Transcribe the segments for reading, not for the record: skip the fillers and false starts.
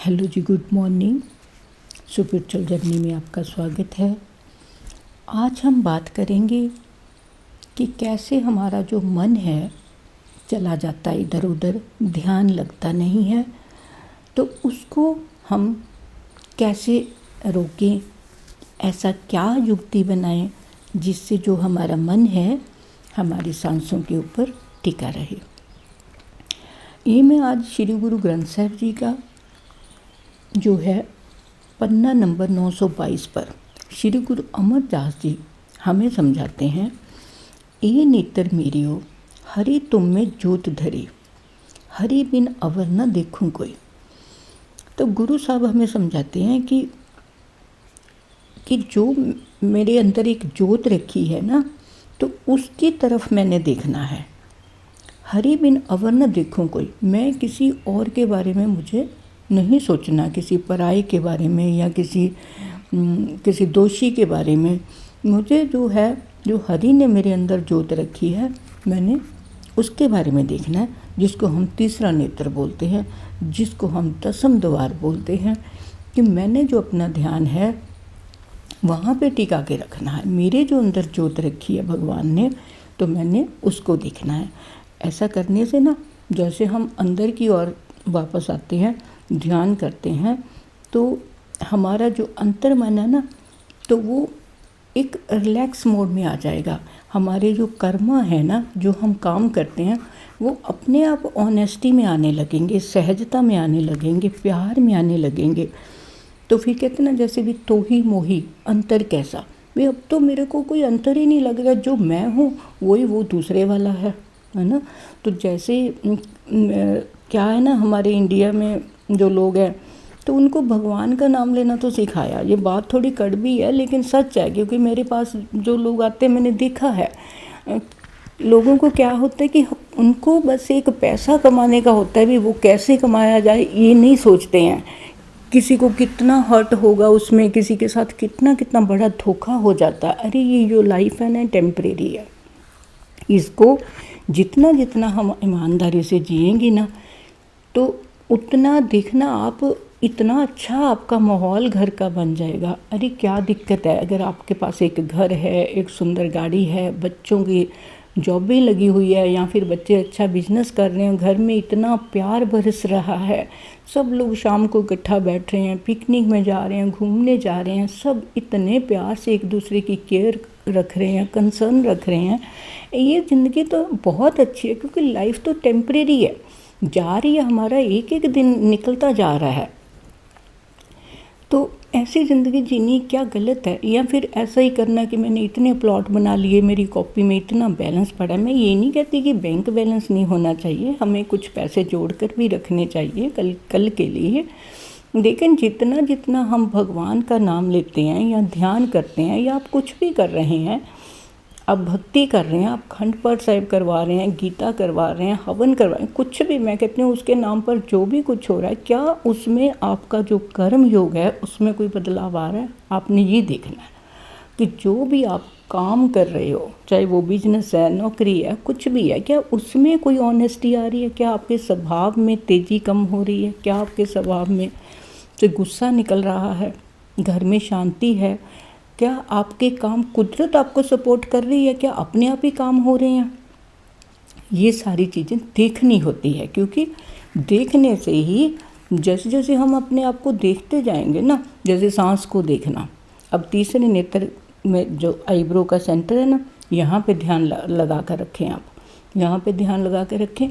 Hello जी, good morning. Spiritual journey में आपका स्वागत है। आज हम बात करेंगे कि कैसे हमारा जो मन है चला जाता है इधर उधर, ध्यान लगता नहीं है, तो उसको हम कैसे रोकें। ऐसा क्या युक्ति बनाएं जिससे जो हमारा मन है हमारी सांसों के ऊपर टिका रहे। ये मैं आज श्री गुरु ग्रंथ साहिब जी का जो है पन्ना नंबर 922 पर श्री गुरु अमरदास जी हमें समझाते हैं। ए नेत्र मेरियो हरि तुम में जोत धरी, हरि बिन अवर न देखूं कोई। तो गुरु साहब हमें समझाते हैं कि जो मेरे अंदर एक जोत रखी है ना, तो उसकी तरफ मैंने देखना है। हरि बिन अवर न देखूं कोई, मैं किसी और के बारे में मुझे नहीं सोचना, किसी पराई के बारे में या किसी दोषी के बारे में। मुझे जो है, जो हरि ने मेरे अंदर जोत रखी है, मैंने उसके बारे में देखना है, जिसको हम तीसरा नेत्र बोलते हैं, जिसको हम दसम द्वार बोलते हैं। कि मैंने जो अपना ध्यान है वहाँ पे टिका के रखना है। मेरे जो अंदर जोत रखी है भगवान ने, तो मैंने उसको देखना है। ऐसा करने से ना, जैसे हम अंदर की ओर वापस आते हैं, ध्यान करते हैं, तो हमारा जो अंतर्मन है ना, तो वो एक रिलैक्स मोड में आ जाएगा। हमारे जो कर्म है ना, जो हम काम करते हैं, वो अपने आप ऑनेस्टी में आने लगेंगे, सहजता में आने लगेंगे, प्यार में आने लगेंगे। तो फिर कहते ना, जैसे भी तो ही मोही अंतर कैसा, भाई अब तो मेरे को कोई अंतर ही नहीं लग रहा, जो मैं हूँ वही वो दूसरे वाला है ना। तो जैसे क्या है ना, हमारे इंडिया में जो लोग हैं, तो उनको भगवान का नाम लेना तो सिखाया। ये बात थोड़ी कड़वी है लेकिन सच है, क्योंकि मेरे पास जो लोग आते हैं मैंने देखा है। लोगों को क्या होता है कि उनको बस एक पैसा कमाने का होता है, भी वो कैसे कमाया जाए ये नहीं सोचते हैं। किसी को कितना हर्ट होगा उसमें, किसी के साथ कितना कितना बड़ा धोखा हो जाता है। अरे ये जो लाइफ है ना, टेम्परेरी है। इसको जितना जितना हम ईमानदारी से जिएंगे ना, तो उतना देखना आप, इतना अच्छा आपका माहौल घर का बन जाएगा। अरे क्या दिक्कत है, अगर आपके पास एक घर है, एक सुंदर गाड़ी है, बच्चों की जॉबें लगी हुई है, या फिर बच्चे अच्छा बिजनेस कर रहे हैं, घर में इतना प्यार बरस रहा है, सब लोग शाम को इकट्ठा बैठ रहे हैं, पिकनिक में जा रहे हैं, घूमने जा रहे हैं, सब इतने प्यार से एक दूसरे की केयर रख रहे हैं, कंसर्न रख रहे हैं। ये ज़िंदगी तो बहुत अच्छी है, क्योंकि लाइफ तो टेम्परेरी है, जा रही है, हमारा एक एक दिन निकलता जा रहा है। तो ऐसी ज़िंदगी जीनी क्या गलत है? या फिर ऐसा ही करना कि मैंने इतने प्लॉट बना लिए, मेरी कॉपी में इतना बैलेंस पड़ा है। मैं ये नहीं कहती कि बैंक बैलेंस नहीं होना चाहिए, हमें कुछ पैसे जोड़कर भी रखने चाहिए कल के लिए। लेकिन जितना जितना हम भगवान का नाम लेते हैं या ध्यान करते हैं, या आप कुछ भी कर रहे हैं, आप भक्ति कर रहे हैं, आप खंड पाठ साहिब करवा रहे हैं, गीता करवा रहे हैं, हवन करवा रहे हैं, कुछ भी, मैं कहती हूँ उसके नाम पर जो भी कुछ हो रहा है, क्या उसमें आपका जो कर्म योग है उसमें कोई बदलाव आ रहा है? आपने ये देखना है कि जो भी आप काम कर रहे हो, चाहे वो बिजनेस है, नौकरी है, कुछ भी है, क्या उसमें कोई ऑनेस्टी आ रही है? क्या आपके स्वभाव में तेज़ी कम हो रही है? क्या आपके स्वभाव में से गुस्सा निकल रहा है? घर में शांति है? क्या आपके काम, कुदरत आपको सपोर्ट कर रही है? क्या अपने आप ही काम हो रहे हैं? ये सारी चीज़ें देखनी होती है, क्योंकि देखने से ही, जैसे जैसे हम अपने आप को देखते जाएंगे ना, जैसे सांस को देखना। अब तीसरे नेत्र में जो आईब्रो का सेंटर है ना, यहाँ पे ध्यान लगा कर रखें आप, यहाँ पे ध्यान लगा कर रखें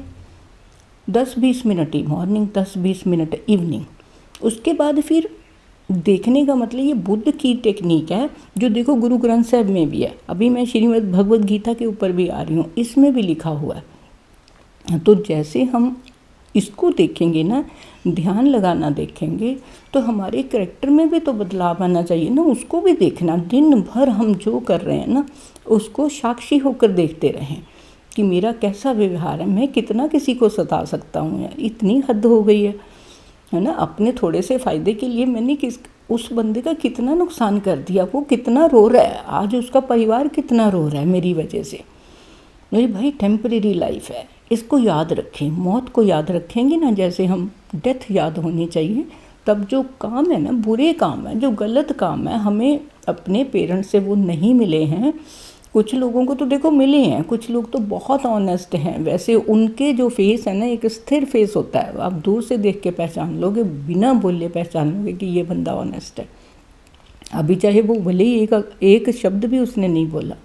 10-20 मिनट ही मॉर्निंग, 10-20 मिनट इवनिंग। उसके बाद फिर देखने का मतलब, ये बुद्ध की टेक्निक है, जो देखो गुरु ग्रंथ साहिब में भी है। अभी मैं श्रीमद् भगवद गीता के ऊपर भी आ रही हूँ, इसमें भी लिखा हुआ है। तो जैसे हम इसको देखेंगे ना, ध्यान लगाना देखेंगे, तो हमारे कैरेक्टर में भी तो बदलाव आना चाहिए ना, उसको भी देखना। दिन भर हम जो कर रहे हैं ना, उसको साक्षी होकर देखते रहें कि मेरा कैसा व्यवहार है, मैं कितना किसी को सता सकता हूँ। यार इतनी हद हो गई है ना। अपने थोड़े से फ़ायदे के लिए मैंने उस बंदे का कितना नुकसान कर दिया, वो कितना रो रहा है, आज उसका परिवार कितना रो रहा है मेरी वजह से। मेरी भाई टेम्परेरी लाइफ है, इसको याद रखें। मौत को याद रखेंगे ना, जैसे हम डेथ याद होनी चाहिए, तब जो काम है ना, बुरे काम है, जो गलत काम है, हमें अपने पेरेंट्स से वो नहीं मिले हैं। कुछ लोगों को तो देखो मिले हैं, कुछ लोग तो बहुत ऑनेस्ट हैं, वैसे उनके जो फेस है ना एक स्थिर फेस होता है, आप दूर से देख के पहचान लोगे, बिना बोले पहचान लोगे कि ये बंदा ऑनेस्ट है। अभी चाहे वो भले ही एक शब्द भी उसने नहीं बोला।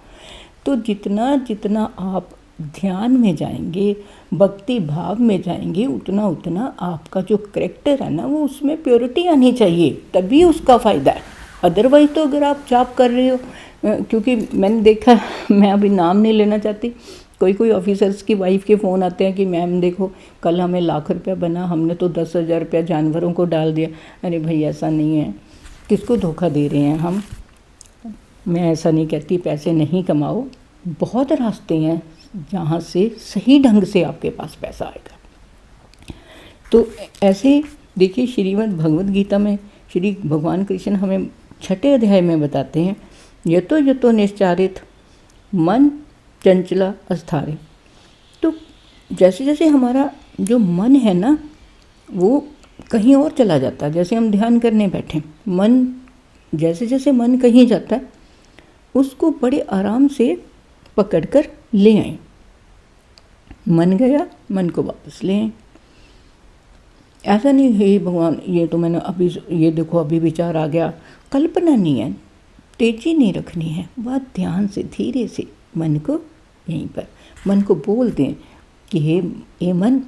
तो जितना जितना आप ध्यान में जाएंगे, भक्ति भाव में जाएंगे, उतना उतना आपका जो करेक्टर है ना वो उसमें प्योरिटी आनी चाहिए, तभी उसका फ़ायदा है। अदरवाइज़ तो अगर आप जाप कर रहे हो, क्योंकि मैंने देखा, मैं अभी नाम नहीं लेना चाहती, कोई ऑफिसर्स की वाइफ के फ़ोन आते हैं कि मैम देखो कल हमें लाख रुपया बना, हमने तो 10,000 रुपया जानवरों को डाल दिया। अरे भाई ऐसा नहीं है, किसको धोखा दे रहे हैं हम। मैं ऐसा नहीं कहती पैसे नहीं कमाओ, बहुत रास्ते हैं जहाँ से सही ढंग से आपके पास पैसा आएगा। तो ऐसे देखिए श्रीमद् भगवद गीता में श्री भगवान कृष्ण हमें 6ठे अध्याय में बताते हैं, यतो यतो निश्चारित मन चंचला अस्थारे। तो जैसे जैसे हमारा जो मन है ना वो कहीं और चला जाता है, जैसे हम ध्यान करने बैठे, मन जैसे जैसे मन कहीं जाता है उसको बड़े आराम से पकड़कर ले आए। मन गया, मन को वापस ले आए। ऐसा नहीं हे भगवान ये तो मैंने अभी, ये देखो अभी विचार आ गया, कल्पना नहीं है, तेजी नहीं रखनी है, वह ध्यान से धीरे से मन को यहीं पर मन को बोल दें कि हे मन,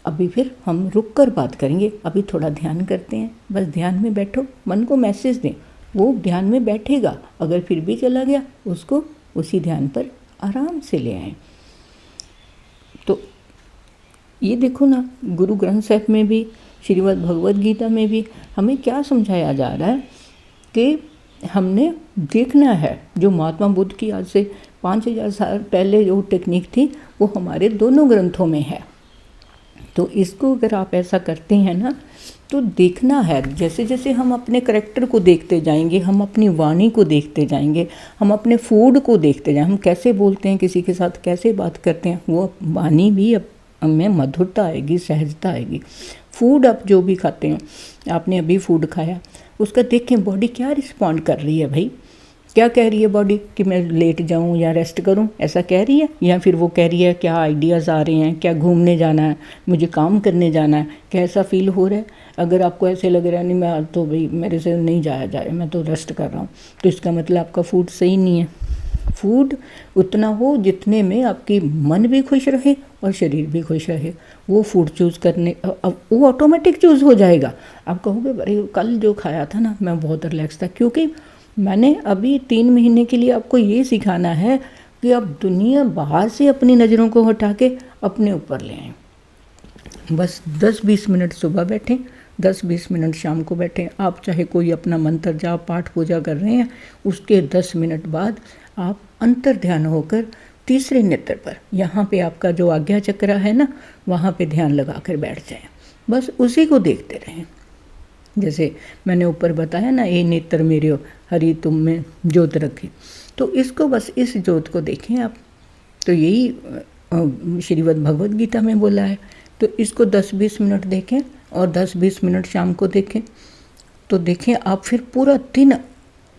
अभी फिर हम रुक कर बात करेंगे, अभी थोड़ा ध्यान करते हैं, बस ध्यान में बैठो। मन को मैसेज दें, वो ध्यान में बैठेगा, अगर फिर भी चला गया उसको उसी ध्यान पर आराम से ले आएं। तो ये देखो ना, गुरु ग्रंथ साहिब में भी, श्रीमद् भगवद गीता में भी हमें क्या समझाया जा रहा है कि हमने देखना है। जो महात्मा बुद्ध की आज से 5,000 साल पहले जो टेक्निक थी वो हमारे दोनों ग्रंथों में है। तो इसको अगर आप ऐसा करते हैं ना तो देखना है, जैसे जैसे हम अपने करैक्टर को देखते जाएंगे, हम अपनी वाणी को देखते जाएंगे, हम अपने फूड को देखते जाएंगे, हम कैसे बोलते हैं, किसी के साथ कैसे बात करते हैं, वो वाणी भी में मधुरता आएगी, सहजता आएगी। फूड आप जो भी खाते हैं, आपने अभी फूड खाया, उसका देखें बॉडी क्या रिस्पॉन्ड कर रही है। भाई क्या कह रही है बॉडी कि मैं लेट जाऊं या रेस्ट करूं, ऐसा कह रही है, या फिर वो कह रही है क्या आइडियाज़ आ रहे हैं, क्या घूमने जाना है, मुझे काम करने जाना है, कैसा फील हो रहा है। अगर आपको ऐसे लग रहा है नहीं मैं तो भाई मेरे से नहीं जाया जाए, मैं तो रेस्ट कर रहा हूँ, तो इसका मतलब आपका फूड सही नहीं है। फूड उतना हो जितने में आपकी मन भी खुश रहे और शरीर भी खुश रहे, वो फूड चूज़ करने, वो ऑटोमेटिक चूज़ हो जाएगा। आप कहोगे अरे कल जो खाया था ना मैं बहुत रिलैक्स था, क्योंकि मैंने अभी 3 महीने के लिए आपको ये सिखाना है कि आप दुनिया बाहर से अपनी नज़रों को हटा के अपने ऊपर ले आएँ। बस 10-20 मिनट सुबह बैठें, 10-20 मिनट शाम को बैठें। आप चाहे कोई अपना मंत्र जाप पाठ पूजा कर रहे हैं, उसके 10 मिनट बाद आप अंतर ध्यान होकर तीसरे नेत्र पर, यहाँ पे आपका जो आज्ञा चक्र है ना, वहाँ पे ध्यान लगा कर बैठ जाएं। बस उसी को देखते रहें। जैसे मैंने ऊपर बताया ना, ये नेत्र मेरे हो, हरि तुम में ज्योत रखे, तो इसको बस इस ज्योत को देखें आप। तो यही श्रीमद् भगवद गीता में बोला है। तो इसको 10-20 मिनट देखें और 10-20 मिनट शाम को देखें। तो देखें आप फिर पूरा दिन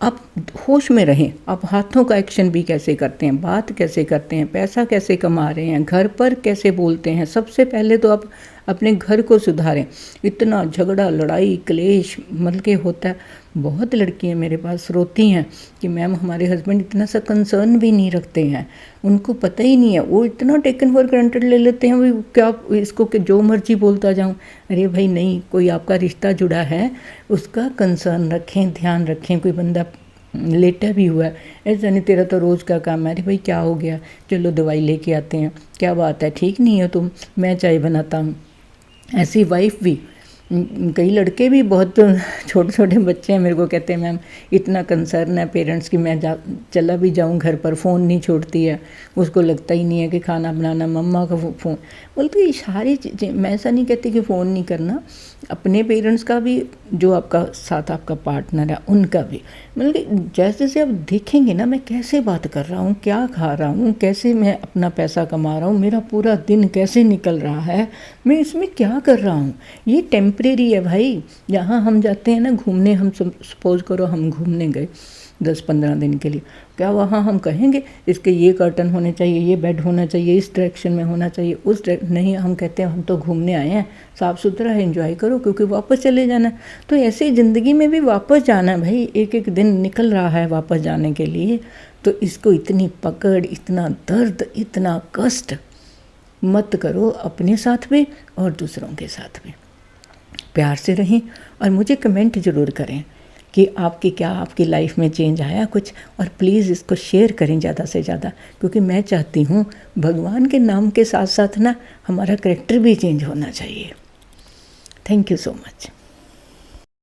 आप होश में रहें। आप हाथों का एक्शन भी कैसे करते हैं, बात कैसे करते हैं, पैसा कैसे कमा रहे हैं, घर पर कैसे बोलते हैं। सबसे पहले तो आप अपने घर को सुधारें। इतना झगड़ा लड़ाई क्लेश मतलब के होता है। बहुत लड़कियां मेरे पास रोती हैं कि मैम हमारे हस्बैंड इतना सा कंसर्न भी नहीं रखते हैं, उनको पता ही नहीं है, वो इतना टेकन फॉर ग्रांटेड ले लेते हैं, वो क्या इसको कि जो मर्जी बोलता जाऊं। अरे भाई नहीं, कोई आपका रिश्ता जुड़ा है उसका कंसर्न रखें, ध्यान रखें। कोई बंदा लेटा भी हुआ है, ऐसा नहीं तेरा तो रोज़ का काम है, अरे भाई क्या हो गया, चलो दवाई लेके आते हैं, क्या बात है ठीक नहीं है तुम, मैं चाय बनाता हूँ। ऐसी वाइफ भी, कई लड़के भी, बहुत छोटे छोटे बच्चे हैं, मेरे को कहते हैं मैम इतना कंसर्न है पेरेंट्स की, मैं चला भी जाऊं घर पर फ़ोन नहीं छोड़ती है, उसको लगता ही नहीं है कि खाना बनाना, मम्मा का फ़ोन। बोलते ये सारी चीज़ें, मैं ऐसा नहीं कहती कि फ़ोन नहीं करना, अपने पेरेंट्स का भी, जो आपका साथ आपका पार्टनर है उनका भी, मतलब कि जैसे जैसे आप देखेंगे ना मैं कैसे बात कर रहा हूँ, क्या खा रहा हूँ, कैसे मैं अपना पैसा कमा रहा हूँ, मेरा पूरा दिन कैसे निकल रहा है, मैं इसमें क्या कर रहा हूँ, ये टेम्परेरी टेम्परेरी है भाई। जहाँ हम जाते हैं ना घूमने, हम सपोज करो हम घूमने गए 10-15 दिन के लिए, क्या वहाँ हम कहेंगे इसके ये कर्टन होने चाहिए, ये बेड होना चाहिए, इस डायरेक्शन में होना चाहिए, उस नहीं, हम कहते हैं हम तो घूमने आए हैं, साफ़ सुथरा है, एंजॉय करो, क्योंकि वापस चले जाना है। तो ऐसे ही ज़िंदगी में भी वापस जाना है भाई, एक एक दिन निकल रहा है वापस जाने के लिए। तो इसको इतनी पकड़, इतना दर्द, इतना कष्ट मत करो अपने साथ भी और दूसरों के साथ भी। प्यार से रहें और मुझे कमेंट ज़रूर करें कि आपकी लाइफ में चेंज आया कुछ, और प्लीज़ इसको शेयर करें ज़्यादा से ज़्यादा, क्योंकि मैं चाहती हूँ भगवान के नाम के साथ साथ ना हमारा कैरेक्टर भी चेंज होना चाहिए। Thank you so much.